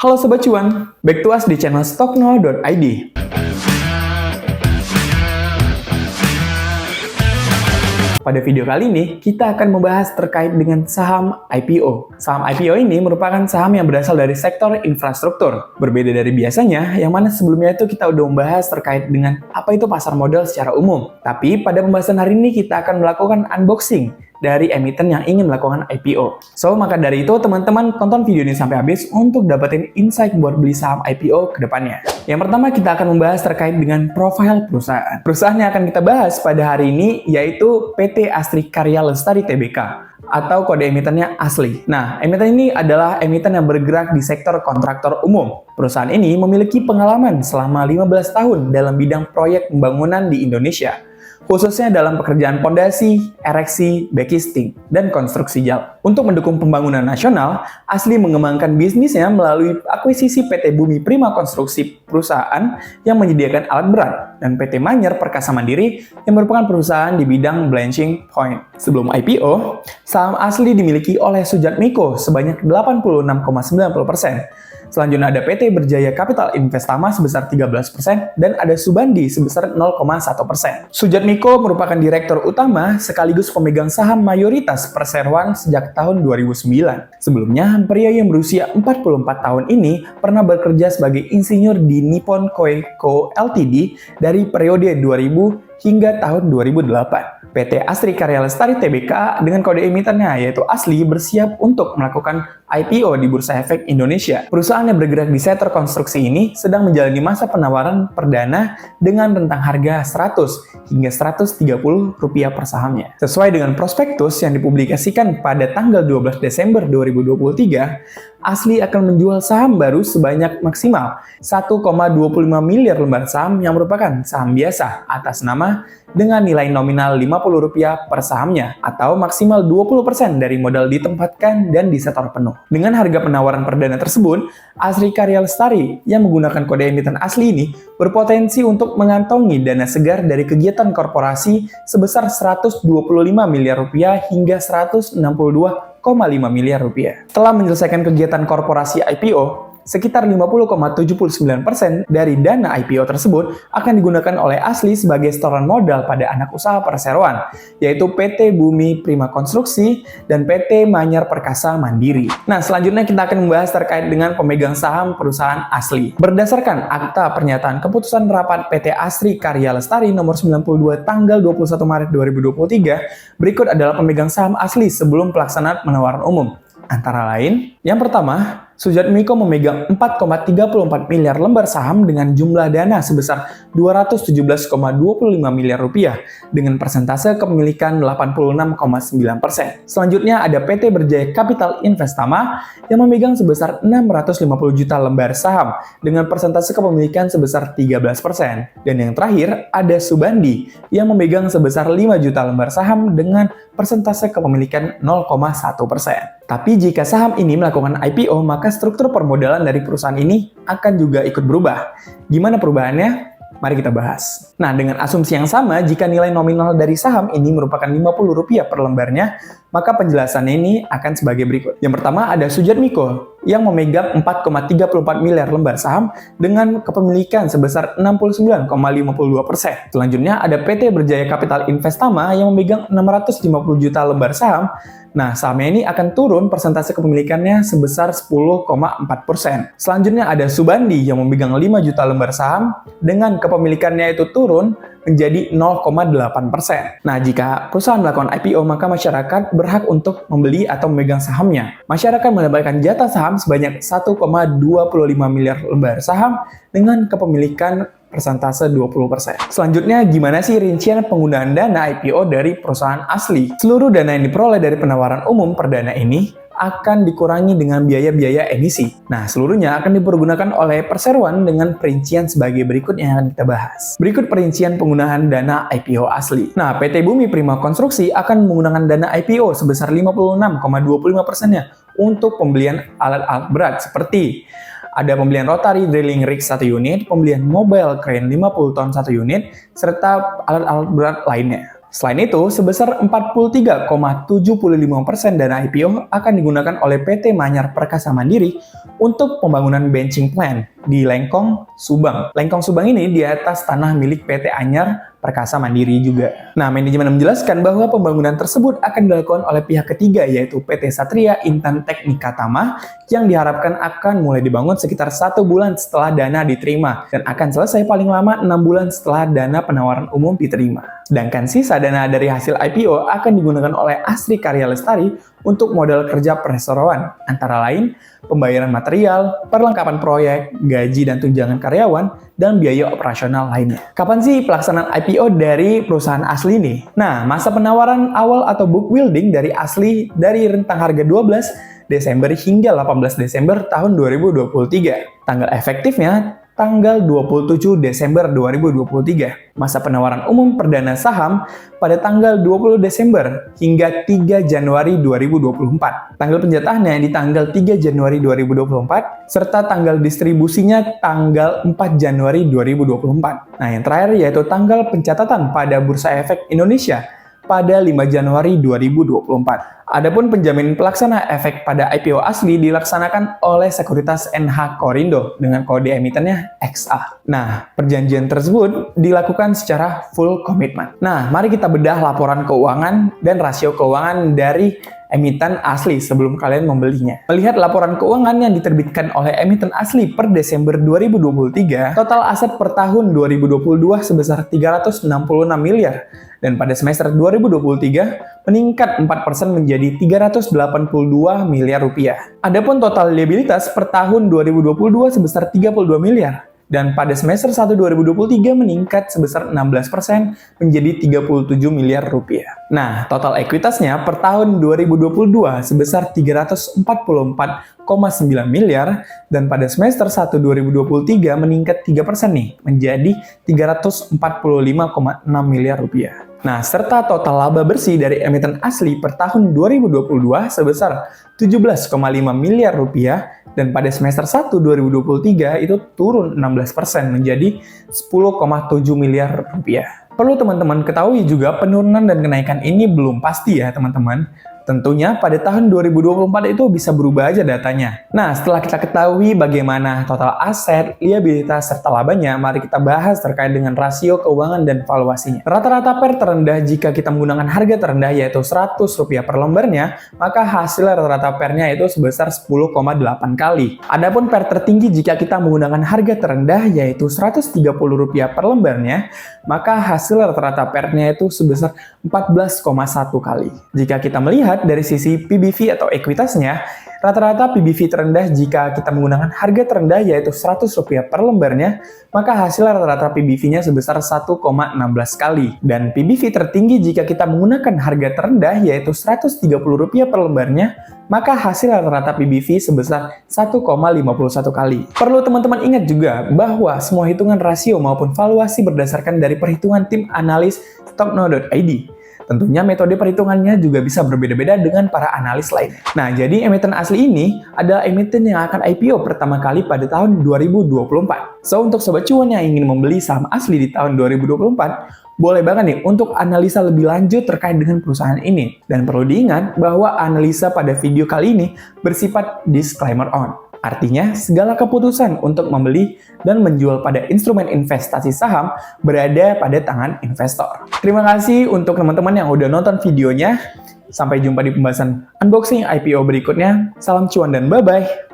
Halo Sobat Cuan, back to us di channel stockno.id. Pada video kali ini, kita akan membahas terkait dengan saham IPO. Saham IPO ini merupakan saham yang berasal dari sektor infrastruktur. Berbeda dari biasanya, yang mana sebelumnya itu kita udah membahas terkait dengan apa itu pasar modal secara umum. Tapi pada pembahasan hari ini kita akan melakukan unboxing dari emiten yang ingin melakukan IPO. So, maka dari itu teman-teman tonton video ini sampai habis untuk dapetin insight buat beli saham IPO ke depannya. Yang pertama kita akan membahas terkait dengan profil perusahaan. Perusahaan yang akan kita bahas pada hari ini yaitu PT Asri Karya Lestari Tbk atau kode emitennya ASLI. Nah, emiten ini adalah emiten yang bergerak di sektor kontraktor umum. Perusahaan ini memiliki pengalaman selama 15 tahun dalam bidang proyek pembangunan di Indonesia, khususnya dalam pekerjaan pondasi, ereksi, backisting, dan konstruksi jalan. Untuk mendukung pembangunan nasional, ASLI mengembangkan bisnisnya melalui akuisisi PT Bumi Prima Konstruksi, perusahaan yang menyediakan alat berat, dan PT Manyer Perkasa Mandiri yang merupakan perusahaan di bidang blanching point. Sebelum IPO, saham ASLI dimiliki oleh Sujatmiko sebanyak 86,90%. Selanjutnya ada PT Berjaya Capital Investama sebesar 13% dan ada Subandi sebesar 0,1%. Sujatmiko merupakan direktur utama sekaligus pemegang saham mayoritas Perseroan sejak tahun 2009. Sebelumnya, pria yang berusia 44 tahun ini pernah bekerja sebagai insinyur di Nippon Koei Co. Ltd. dari periode 2000 hingga tahun 2008. PT Asri Karya Lestari Tbk dengan kode emitennya yaitu ASLI bersiap untuk melakukan IPO di Bursa Efek Indonesia. Perusahaan yang bergerak di sektor konstruksi ini sedang menjalani masa penawaran perdana dengan rentang harga 100 hingga 130 rupiah per sahamnya. Sesuai dengan prospektus yang dipublikasikan pada tanggal 12 Desember 2023, ASLI akan menjual saham baru sebanyak maksimal 1,25 miliar lembar saham yang merupakan saham biasa atas nama dengan nilai nominal Rp50 per sahamnya atau maksimal 20% dari modal ditempatkan dan disetor penuh. Dengan harga penawaran perdana tersebut, Asri Karya Lestari yang menggunakan kode emiten ASLI ini berpotensi untuk mengantongi dana segar dari kegiatan korporasi sebesar Rp125 miliar hingga Rp162,5 miliar. Setelah menyelesaikan kegiatan korporasi IPO, sekitar 50,79% dari dana IPO tersebut akan digunakan oleh ASLI sebagai setoran modal pada anak usaha perseroan, yaitu PT Bumi Prima Konstruksi dan PT Manyer Perkasa Mandiri. Nah, selanjutnya kita akan membahas terkait dengan pemegang saham perusahaan ASLI. Berdasarkan Akta Pernyataan Keputusan Rapat PT Asri Karya Lestari nomor 92 tanggal 21 Maret 2023, berikut adalah pemegang saham ASLI sebelum pelaksanaan penawaran umum. Antara lain, yang pertama, Sujatmiko memegang 4,34 miliar lembar saham dengan jumlah dana sebesar Rp217,25 miliar dengan persentase kepemilikan 86,9%. Selanjutnya ada PT Berjaya Capital Investama yang memegang sebesar 650 juta lembar saham dengan persentase kepemilikan sebesar 13%. Dan yang terakhir ada Subandi yang memegang sebesar 5 juta lembar saham dengan persentase kepemilikan 0,1%. Tapi jika saham ini melakukan IPO, maka struktur permodalan dari perusahaan ini akan juga ikut berubah. Gimana perubahannya? Mari kita bahas. Nah, dengan asumsi yang sama, jika nilai nominal dari saham ini merupakan Rp50 per lembarnya, maka penjelasannya ini akan sebagai berikut. Yang pertama ada Sujatmiko yang memegang 4,34 miliar lembar saham dengan kepemilikan sebesar 69,52%. Selanjutnya ada PT Berjaya Capital Investama yang memegang 650 juta lembar saham. Nah, sahamnya ini akan turun persentase kepemilikannya sebesar 10,4%. Selanjutnya ada Subandi yang memegang 5 juta lembar saham dengan kepemilikannya itu turun menjadi 0,8%. Nah, jika perusahaan melakukan IPO, maka masyarakat berhak untuk membeli atau memegang sahamnya. Masyarakat mendapatkan jatah saham sebanyak 1,25 miliar lembar saham dengan kepemilikan persentase 20%. Selanjutnya, gimana sih rincian penggunaan dana IPO dari perusahaan ASLI? Seluruh dana yang diperoleh dari penawaran umum perdana ini akan dikurangi dengan biaya-biaya emisi. Nah, seluruhnya akan dipergunakan oleh perseroan dengan perincian sebagai berikut yang akan kita bahas. Berikut perincian penggunaan dana IPO ASLI. Nah, PT Bumi Prima Konstruksi akan menggunakan dana IPO sebesar 56,25%-nya untuk pembelian alat-alat berat seperti ada pembelian rotary drilling rig 1 unit, pembelian mobile crane 50 ton 1 unit, serta alat-alat berat lainnya. Selain itu, sebesar 43,75% dana IPO akan digunakan oleh PT Manyar Perkasa Mandiri untuk pembangunan benching plant di Lengkong, Subang. Lengkong Subang ini di atas tanah milik PT Anyar Perkasa Mandiri juga. Nah, manajemen menjelaskan bahwa pembangunan tersebut akan dilakukan oleh pihak ketiga yaitu PT Satria Intan Teknika Tama yang diharapkan akan mulai dibangun sekitar 1 bulan setelah dana diterima dan akan selesai paling lama 6 bulan setelah dana penawaran umum diterima. Sedangkan sisa dana dari hasil IPO akan digunakan oleh Asri Karya Lestari untuk modal kerja perseroan, antara lain pembayaran material, perlengkapan proyek, gaji dan tunjangan karyawan, dan biaya operasional lainnya. Kapan sih pelaksanaan IPO dari perusahaan Asli nih? Nah, masa penawaran awal atau book building dari Asli dari rentang harga 12 Desember hingga 18 Desember tahun 2023. Tanggal efektifnya tanggal 27 Desember 2023. Masa penawaran umum perdana saham pada tanggal 20 Desember hingga 3 Januari 2024. Tanggal penjatahannya di tanggal 3 Januari 2024 serta tanggal distribusinya tanggal 4 Januari 2024. Nah, yang terakhir yaitu tanggal pencatatan pada Bursa Efek Indonesia pada 5 Januari 2024. Adapun penjamin pelaksana efek pada IPO Asli dilaksanakan oleh Sekuritas NH Korindo dengan kode emitennya XA. Nah, perjanjian tersebut dilakukan secara full commitment. Nah, mari kita bedah laporan keuangan dan rasio keuangan dari emiten Asli sebelum kalian membelinya. Melihat laporan keuangan yang diterbitkan oleh emiten Asli per Desember 2023, total aset per tahun 2022 sebesar 366 miliar dan pada semester 2023 meningkat 4% menjadi 382 miliar rupiah. Adapun total liabilitas per tahun 2022 sebesar 32 miliar dan pada semester 1 2023 meningkat sebesar 16% menjadi 37 miliar rupiah. Nah, total ekuitasnya per tahun 2022 sebesar 344,9 miliar dan pada semester 1 2023 meningkat 3% nih menjadi 345,6 miliar rupiah. Nah, serta total laba bersih dari emiten Asli per tahun 2022 sebesar 17,5 miliar rupiah dan pada semester 1 2023 itu turun 16% menjadi 10,7 miliar rupiah. Perlu teman-teman ketahui juga penurunan dan kenaikan ini belum pasti ya teman-teman. Tentunya pada tahun 2024 itu bisa berubah aja datanya. Nah, setelah kita ketahui bagaimana total aset, liabilitas, serta labanya, mari kita bahas terkait dengan rasio keuangan dan valuasinya. Rata-rata PER terendah jika kita menggunakan harga terendah yaitu Rp100 per lembarnya, maka hasil rata-rata PER-nya itu sebesar 10,8 kali. Adapun PER tertinggi jika kita menggunakan harga terendah yaitu Rp130 per lembarnya, maka hasil rata-rata PER-nya itu sebesar 14,1 kali. Jika kita melihat dari sisi PBV atau ekuitasnya, rata-rata PBV terendah jika kita menggunakan harga terendah yaitu Rp100 per lembarnya, maka hasil rata-rata PBV-nya sebesar 1,16 kali. Dan PBV tertinggi jika kita menggunakan harga terendah yaitu Rp130 per lembarnya, maka hasil rata-rata PBV sebesar 1,51 kali. Perlu teman-teman ingat juga bahwa semua hitungan rasio maupun valuasi berdasarkan dari perhitungan tim analis Stocknow.id. Tentunya metode perhitungannya juga bisa berbeda-beda dengan para analis lain. Nah, jadi emiten Asli ini adalah emiten yang akan IPO pertama kali pada tahun 2024. So, untuk sobat cuan yang ingin membeli saham Asli di tahun 2024, boleh banget nih untuk analisa lebih lanjut terkait dengan perusahaan ini. Dan perlu diingat bahwa analisa pada video kali ini bersifat disclaimer on. Artinya, segala keputusan untuk membeli dan menjual pada instrumen investasi saham berada pada tangan investor. Terima kasih untuk teman-teman yang udah nonton videonya. Sampai jumpa di pembahasan unboxing IPO berikutnya. Salam cuan dan bye-bye.